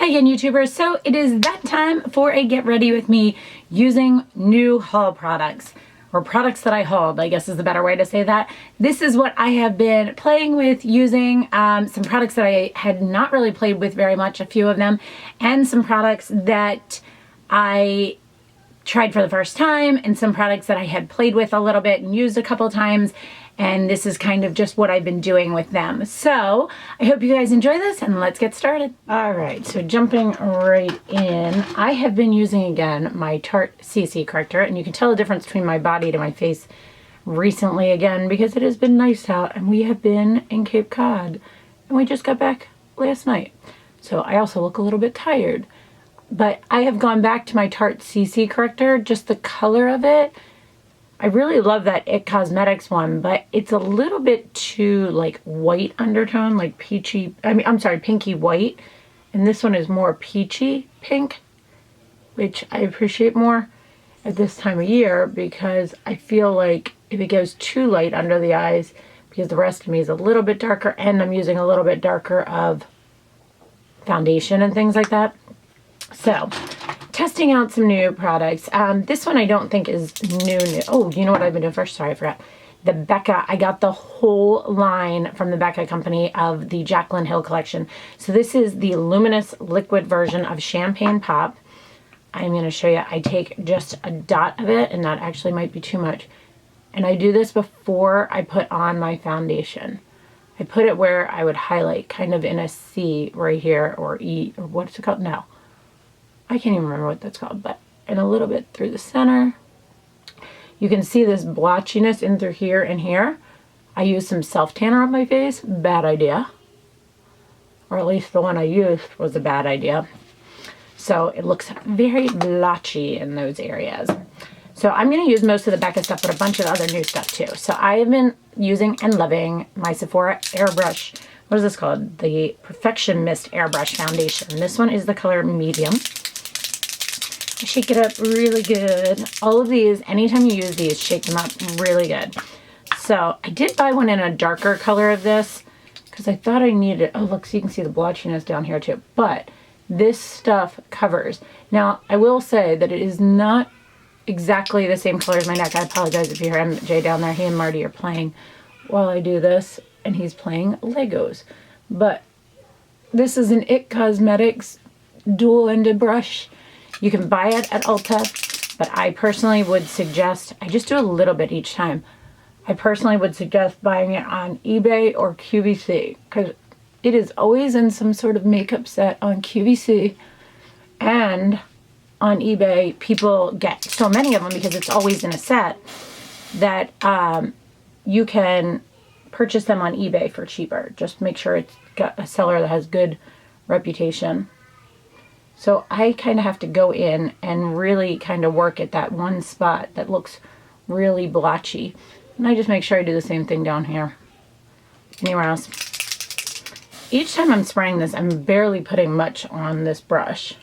again, YouTubers. So it is that time for a get ready with me using new haul products, or products that I hauled, I guess is the better way to say that. This is what I have been playing with, using some products that I had not really played with very much, a few of them, and some products that I tried for the first time, and some products that I had played with a little bit and used a couple times. And this is kind of just what I've been doing with them. So I hope you guys enjoy this, and let's get started. All right, so jumping right in, I have been using again my Tarte CC corrector, and you can tell the difference between my body to my face recently again because it has been nice out and we have been in Cape Cod and we just got back last night. So I also look a little bit tired, but I have gone back to my Tarte CC corrector, just the color of it. I really love that It Cosmetics one, but it's a little bit too like white undertone, like peachy, pinky white. And this one is more peachy pink, which I appreciate more at this time of year because I feel like if it goes too light under the eyes, because the rest of me is a little bit darker and I'm using a little bit darker of foundation and things like that. So, testing out some new products. This one I don't think is new. Oh, you know what I've been doing first? Sorry, I forgot. The Becca. I got the whole line from the Becca company of the Jaclyn Hill collection. So this is the luminous liquid version of Champagne Pop. I'm going to show you. I take just a dot of it, and that actually might be too much. And I do this before I put on my foundation. I put it where I would highlight, kind of in a C right here, or E, or what's it called? No. I can't even remember what that's called, but and a little bit through the center. You can see this blotchiness in through here and here. I used some self-tanner on my face. Bad idea. Or at least the one I used was a bad idea. So it looks very blotchy in those areas. So I'm going to use most of the Becca stuff, but a bunch of other new stuff too. So I have been using and loving my Sephora Airbrush. What is this called? The Perfection Mist Airbrush Foundation. This one is the color medium. Shake it up really good. All of these, anytime you use these, shake them up really good. So I did buy one in a darker color of this because I thought I needed, oh look, so you can see the blotchiness down here too. But this stuff covers. Now I will say that it is not exactly the same color as my neck. I apologize if you hear MJ down there. He and Marty are playing while I do this, and he's playing Legos. But this is an It Cosmetics dual-ended brush. You can buy it at Ulta, but I personally would suggest, I just do a little bit each time. I personally would suggest buying it on eBay or QVC because it is always in some sort of makeup set on QVC, and on eBay people get so many of them because it's always in a set that you can purchase them on eBay for cheaper. Just make sure it's got a seller that has good reputation. So I kind of have to go in and really kind of work at that one spot that looks really blotchy. And I just make sure I do the same thing down here. Anywhere else. Each time I'm spraying this, I'm barely putting much on this brush.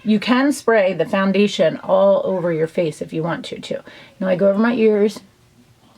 You can spray the foundation all over your face if you want to too. Now I go over my ears,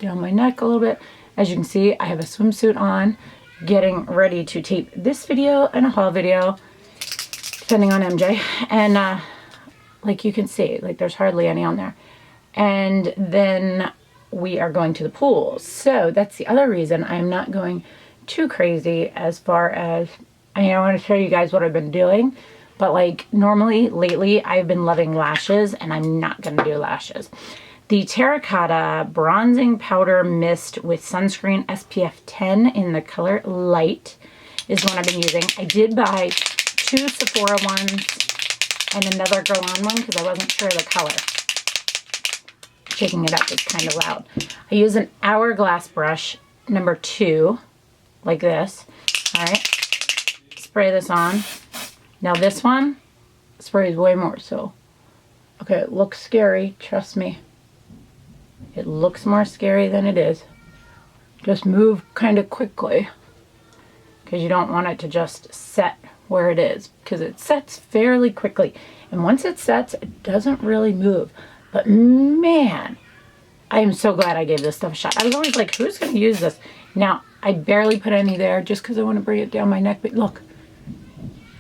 down my neck a little bit. As you can see, I have a swimsuit on, getting ready to tape this video and a haul video, depending on MJ, and like you can see, like there's hardly any on there. And then we are going to the pool. So that's the other reason I'm not going too crazy as far as, I want to show you guys what I've been doing, but like normally lately I've been loving lashes, and I'm not going to do lashes. The Terracotta Bronzing Powder Mist with Sunscreen SPF 10 in the color Light is one I've been using. I did buy 2 Sephora ones and another Guerlain one because I wasn't sure of the color. Shaking it up is kind of loud. I use an Hourglass brush, number 2, like this. Alright. Spray this on. Now this one sprays way more, so. Okay, it looks scary, trust me. It looks more scary than it is. Just move kind of quickly, because you don't want it to just set where it is, because it sets fairly quickly, and once it sets it doesn't really move. But man, I am so glad I gave this stuff a shot. I was always like, who's going to use this? Now I barely put any there just because I want to bring it down my neck, but look,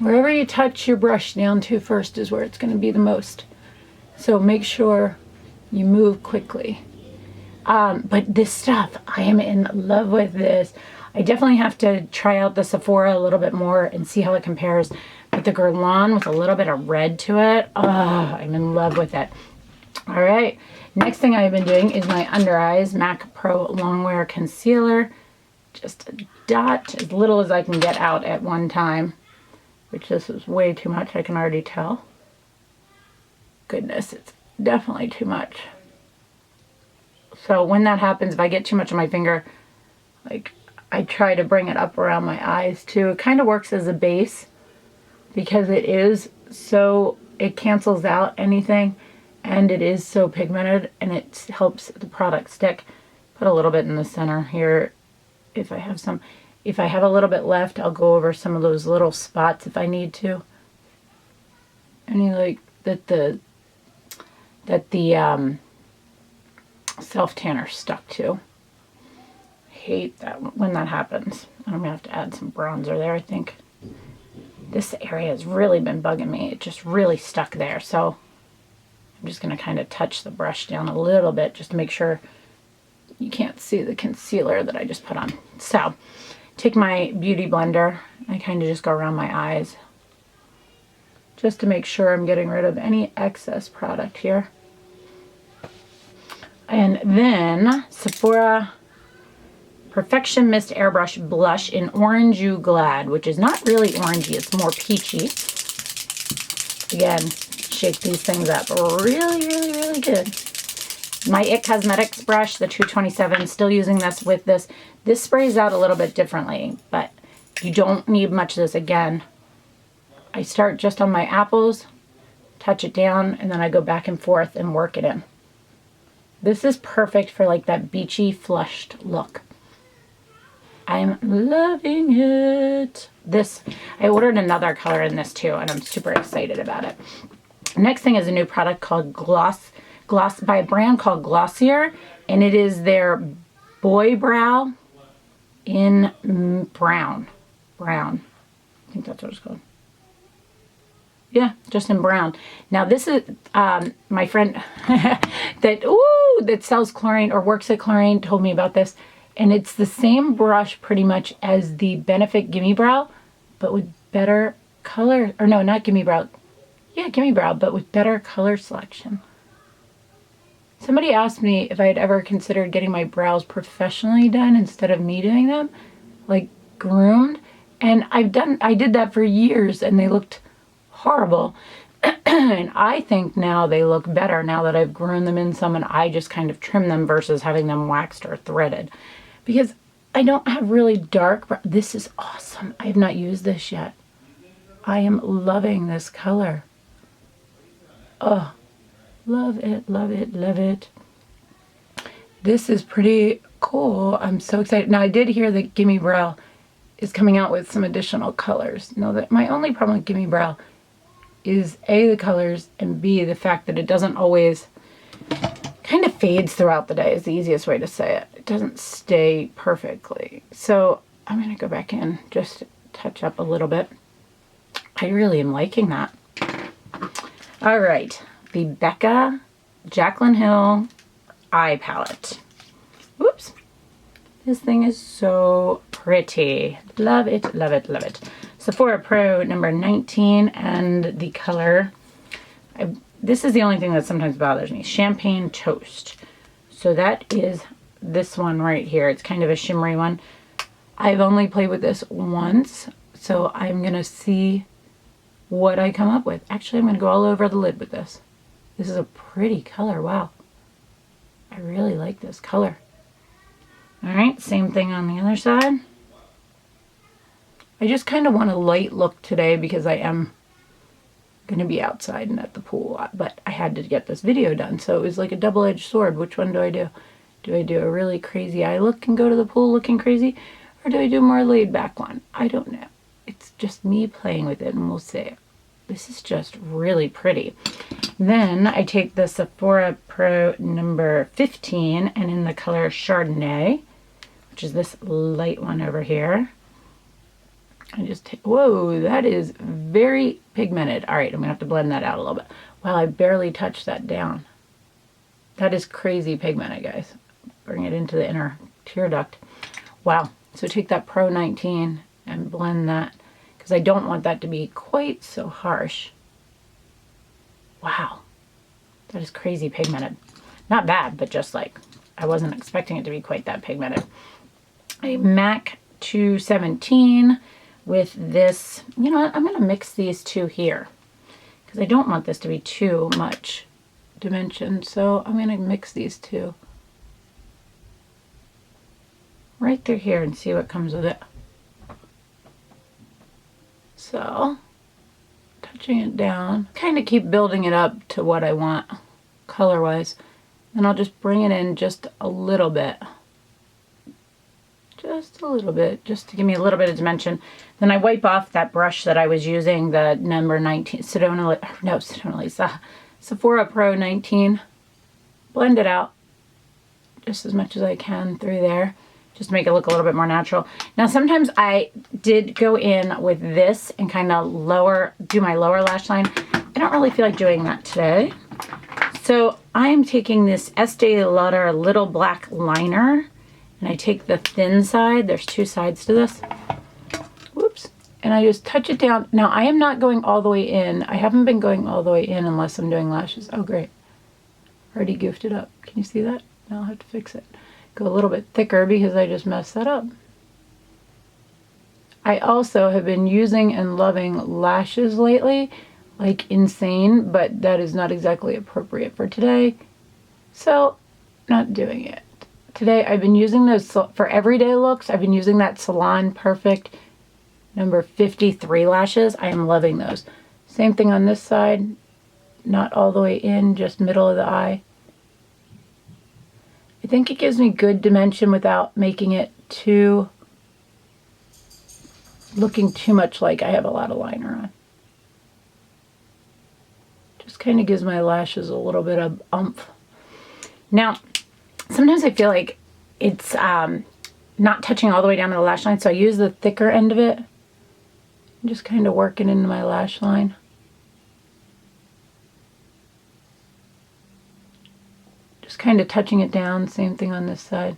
Wherever you touch your brush down to first is where it's going to be the most. So make sure you move quickly. But this stuff, I am in love with this. I definitely have to try out the Sephora a little bit more and see how it compares. But the Guerlain with a little bit of red to it, oh, I'm in love with it. All right, next thing I've been doing is my under eyes MAC Pro Longwear Concealer. Just a dot, as little as I can get out at one time, which this is way too much, I can already tell. Goodness, it's definitely too much. So when that happens, if I get too much on my finger, like, I try to bring it up around my eyes too. It kind of works as a base because it is so, it cancels out anything, and it is so pigmented, and it helps the product stick. Put a little bit in the center here if I have some. If I have a little bit left, I'll go over some of those little spots if I need to. Any like that the self tanner stuck to. Hate that when that happens. I'm gonna have to add some bronzer there, I think. This area has really been bugging me. It just really stuck there. So I'm just gonna kind of touch the brush down a little bit just to make sure you can't see the concealer that I just put on. So take my beauty blender. I kind of just go around my eyes just to make sure I'm getting rid of any excess product here. And then Sephora Perfection Mist Airbrush Blush in Orange You Glad, which is not really orangey, it's more peachy. Again, shake these things up really, really, really good. My IT Cosmetics brush, the 227, still using this with this. This sprays out a little bit differently, but you don't need much of this. Again, I start just on my apples, touch it down, and then I go back and forth and work it in. This is perfect for like that beachy, flushed look. I'm loving it. This, I ordered another color in this too, and I'm super excited about it. Next thing is a new product called Gloss by a brand called Glossier, and it is their Boy Brow in brown. I think that's what it's called. Yeah, just in brown. Now this is my friend that sells chlorine or works at chlorine told me about this. And it's the same brush pretty much as the Benefit Gimme Brow, but with better color, or no, not Gimme Brow. Yeah, Gimme Brow, but with better color selection. Somebody asked me if I had ever considered getting my brows professionally done instead of me doing them, like groomed. And I did that for years, and they looked horrible. And I think now they look better now that I've groomed them in some and I just kind of trim them versus having them waxed or threaded. Because I don't have really dark brows. This is awesome. I have not used this yet. I am loving this color. Oh, love it, love it, love it. This is pretty cool. I'm so excited. Now I did hear that Gimme Brow is coming out with some additional colors. Now that my only problem with Gimme Brow is A, the colors, and B, the fact that it doesn't always, kind of fades throughout the day is the easiest way to say it. It doesn't stay perfectly. So I'm going to go back in, just touch up a little bit. I really am liking that. All right, the Becca Jaclyn Hill Eye Palette. Whoops. This thing is so pretty. Love it, love it, love it. Sephora Pro number 19, and the color, this is the only thing that sometimes bothers me, Champagne Toast. So that is this one right here. It's kind of a shimmery one. I've only played with this once, so I'm going to see what I come up with. Actually, I'm going to go all over the lid with this. This is a pretty color. Wow. I really like this color. All right, same thing on the other side. I just kind of want a light look today because I am going to be outside and at the pool, but I had to get this video done, so it was like a double-edged sword. Which one do I do? Do I do a really crazy eye look and go to the pool looking crazy, or do I do a more laid-back one? I don't know. It's just me playing with it, and we'll see. This is just really pretty. Then I take the Sephora Pro number 15, and in the color Chardonnay, which is this light one over here, I just take, whoa, that is very pigmented. All right, I'm gonna have to blend that out a little bit. Wow, I barely touched that down. That is crazy pigmented, guys. Bring it into the inner tear duct. Wow, so take that Pro 19 and blend that, because I don't want that to be quite so harsh. Wow, that is crazy pigmented. Not bad, but just like, I wasn't expecting it to be quite that pigmented. A MAC 217 with this, you know what, I'm gonna mix these two here because I don't want this to be too much dimension, so I'm gonna mix these two right through here and see what comes with it. So, touching it down, kind of keep building it up to what I want color-wise, and I'll just bring it in just a little bit. Just a little bit, just to give me a little bit of dimension. Then I wipe off that brush that I was using, the number 19, Sephora Pro 19. Blend it out just as much as I can through there, just to make it look a little bit more natural. Now sometimes I did go in with this and kind of do my lower lash line. I don't really feel like doing that today. So I'm taking this Estee Lauder Little Black Liner, and I take the thin side, there's two sides to this, whoops, and I just touch it down. Now I am not going all the way in. I haven't been going all the way in unless I'm doing lashes. Oh great, already goofed it up. Can you see that? Now I'll have to fix it. Go a little bit thicker because I just messed that up. I also have been using and loving lashes lately, like insane, but that is not exactly appropriate for today, so not doing it. Today I've been using those for everyday looks. I've been using that Salon Perfect number 53 lashes. I am loving those. Same thing on this side, not all the way in, just middle of the eye. I think it gives me good dimension without making it looking too much like I have a lot of liner on. Just kind of gives my lashes a little bit of oomph. Now, sometimes I feel like it's not touching all the way down to the lash line, so I use the thicker end of it and just kind of work it into my lash line. Just kind of touching it down, same thing on this side.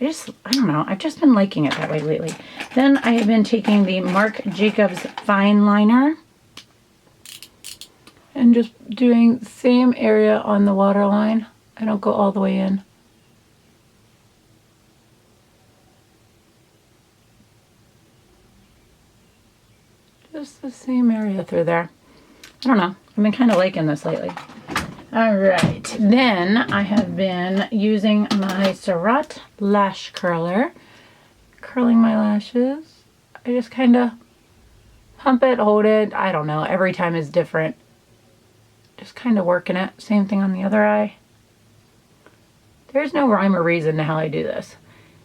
I don't know, I've just been liking it that way lately. Then I have been taking the Marc Jacobs Fine Liner and just doing the same area on the waterline. I don't go all the way in. Just the same area through there. I don't know, I've been kind of liking this lately. All right, then I have been using my Surratt Lash Curler, curling my lashes. I just kind of pump it, hold it, I don't know, every time is different. Just kind of working it. Same thing on the other eye. There's no rhyme or reason to how I do this.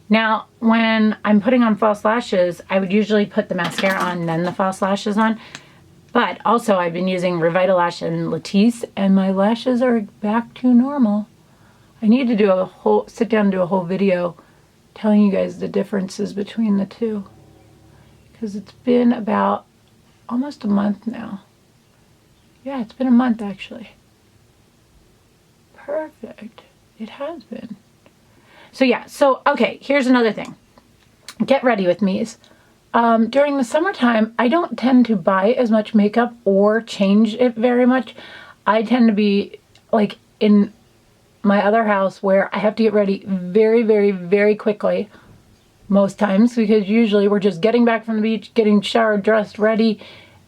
Now, when I'm putting on false lashes, I would usually put the mascara on, then the false lashes on. But also, I've been using Revitalash and Latisse, and my lashes are back to normal. I need to do sit down and do a whole video telling you guys the differences between the two, because it's been about almost a month now. Yeah, it's been a month actually. Perfect. It has been. So yeah, okay, here's another thing. Get ready with me. During the summertime, I don't tend to buy as much makeup or change it very much. I tend to be like in my other house where I have to get ready very, very, very quickly most times, because usually we're just getting back from the beach, getting showered, dressed, ready,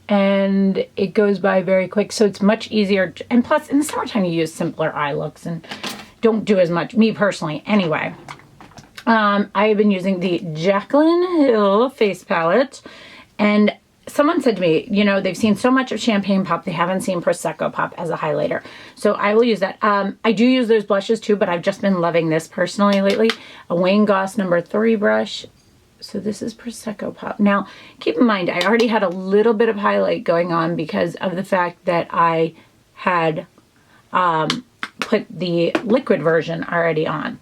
and it goes by very quick. So it's much easier. And plus in the summertime you use simpler eye looks and don't do as much, me personally anyway. I have been using the Jaclyn Hill face palette, and someone said to me, you know, they've seen so much of Champagne Pop, they haven't seen Prosecco Pop as a highlighter. So I will use that. I do use those blushes too, but I've just been loving this personally lately. A Wayne Goss number 3 brush. So this is Prosecco Pop. Now, keep in mind, I already had a little bit of highlight going on because of the fact that I had put the liquid version already on.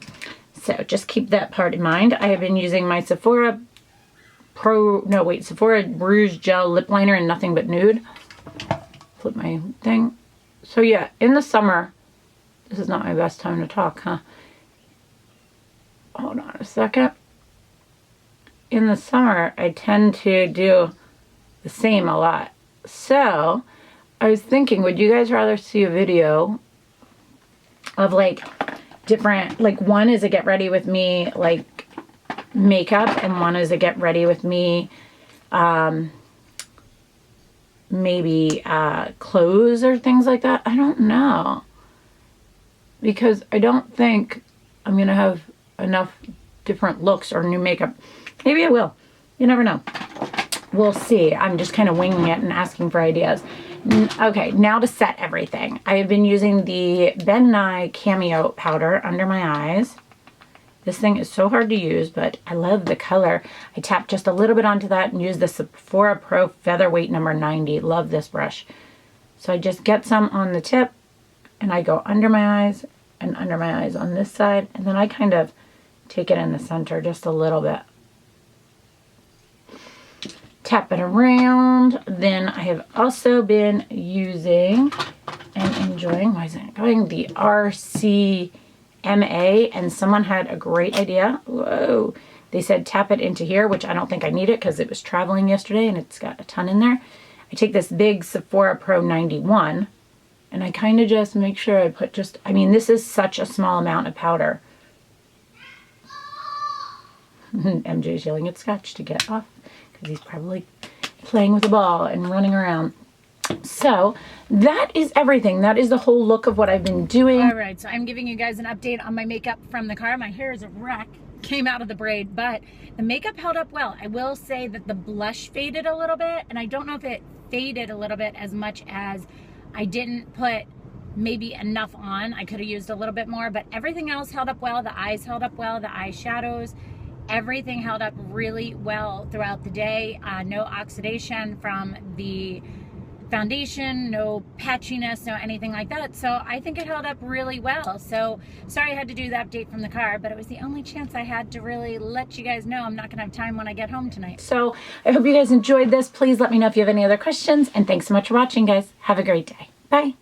So just keep that part in mind. I have been using my Sephora Rouge Gel Lip Liner in Nothing But Nude. Flip my thing. So yeah, in the summer, this is not my best time to talk, huh? Hold on a second. In the summer, I tend to do the same a lot. So I was thinking, would you guys rather see a video of like different, like one is a get ready with me like makeup, and one is a get ready with me maybe clothes or things like that? I don't know, because I don't think I'm gonna have enough different looks or new makeup. Maybe I will, you never know. We'll see. I'm just kind of winging it and asking for ideas. Okay, now to set everything. I have been using the Ben Nye Cameo powder under my eyes. This thing is so hard to use, but I love the color. I tap just a little bit onto that and use the Sephora Pro Featherweight number 90. Love this brush. So I just get some on the tip, and I go under my eyes and under my eyes on this side, and then I kind of take it in the center just a little bit. Tap it around. Then I have also been using and enjoying, why isn't it going, the RCMA, and someone had a great idea. Whoa. They said tap it into here, which I don't think I need it because it was traveling yesterday and it's got a ton in there. I take this big Sephora Pro 91 and I kind of just make sure I put just, I mean, this is such a small amount of powder. MJ's yelling at Scotch to get off because he's probably playing with a ball and running around. So that is everything. That is the whole look of what I've been doing. All right, so I'm giving you guys an update on my makeup from the car. My hair is a wreck. Came out of the braid, but the makeup held up well. I will say that the blush faded a little bit, and I don't know if it faded a little bit as much as I didn't put maybe enough on. I could have used a little bit more, but everything else held up well. The eyes held up well, the eyeshadows, everything held up really well throughout the day. No oxidation from the foundation, no patchiness, no anything like that. So I think it held up really well. So sorry I had to do the update from the car, but it was the only chance I had to really let you guys know I'm not gonna have time when I get home tonight. So I hope you guys enjoyed this. Please let me know if you have any other questions, and thanks so much for watching, guys. Have a great day. Bye.